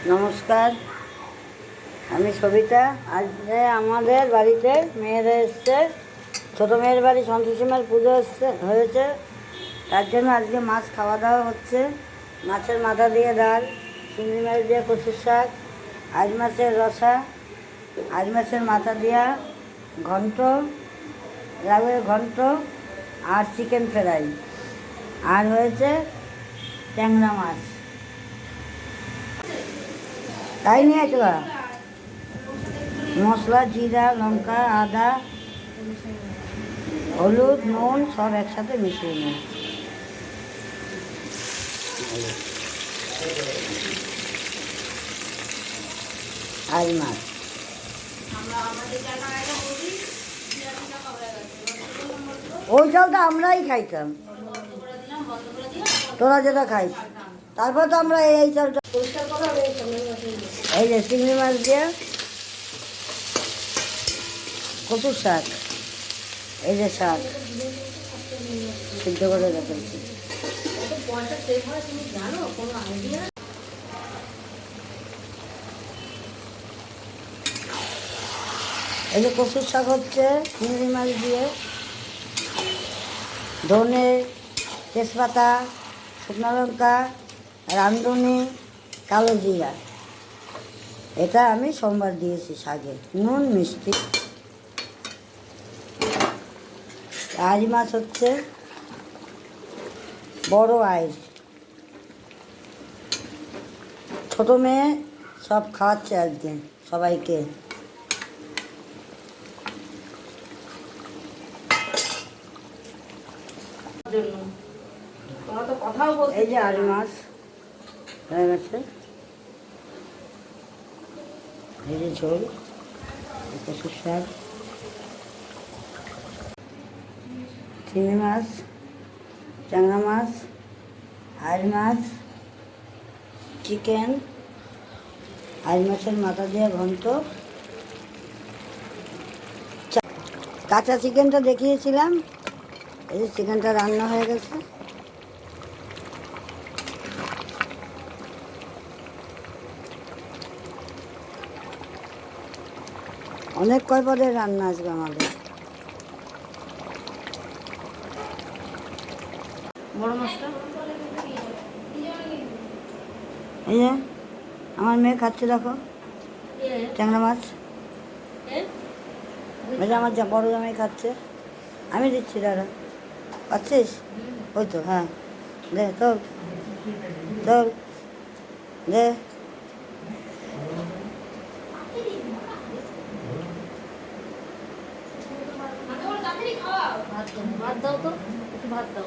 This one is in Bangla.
নমস্কার, আমি সবিতা। আজকে আমাদের বাড়িতে মেয়েরা এসছে। ছোটো মেয়ের বাড়ি সন্তোষীমার পুজো হয়েছে, তার জন্য আজকে মাছ খাওয়া দাওয়া হচ্ছে। মাছের মাথা দিয়ে ডাল, চিংড়ি মাছ দিয়ে কচুর শাক, আজ মাছের রসা, আজ মাছের মাথা দিয়া ঘন্ট, লাউয়ের ঘন্ট আর চিকেন ফ্রাই, আর হয়েছে ট্যাংরা মাছ। তাই নিয়ে তো মশলা, জিরা, লঙ্কা, আদা, হলুদ, নুন সব একসাথে মিশিয়ে নিই। আজ মাছ ওই চালটা আমরাই খাইতাম, তোরা যেটা খাইস। তারপর তো আমরা এই চালটা এই যে চিংড়ি মাছ দিয়ে কচুর শাক, এই যে শাক সিদ্ধ করে রেখেছি। এই যে কচুর শাক হচ্ছে চিংড়ি মাছ দিয়ে, ধনে, তেজপাতা, শুকনো লঙ্কা, রাঁধুনি, কালো জিরা, এটা আমি সোমবার দিয়েছি শাকে, নুন মিষ্টি। আজ মাছ হচ্ছে বড় আইস, ছোটো মেয়ে সব খাওয়াচ্ছে আজকে সবাইকে। এই যে আজ মাছ হয়ে গেছে, এই যে ঝোল, কচুর শাক, চিংড়ি মাছ, ট্যাংরা মাছ, আজ মাছ, চিকেন, আজ মাছের মাথা দিয়ে ঘন্ট, কাঁচা চিকেনটা দেখিয়েছিলাম। এই যে চিকেনটা রান্না হয়ে গেছে। অনেক কয় পদের রান্না আসবে আমাদের। বড় মাছটা এই যে আমার মেয়ে খাচ্ছে, দেখো ট্যাংরা মাছ। এই যে আমার বড় জামাই খাচ্ছে, আমি দিচ্ছি। দাদা পাচ্ছিস? ওই তো, হ্যাঁ দে, তোর তোর দে। ভাত দাও তো, ভাত দাও।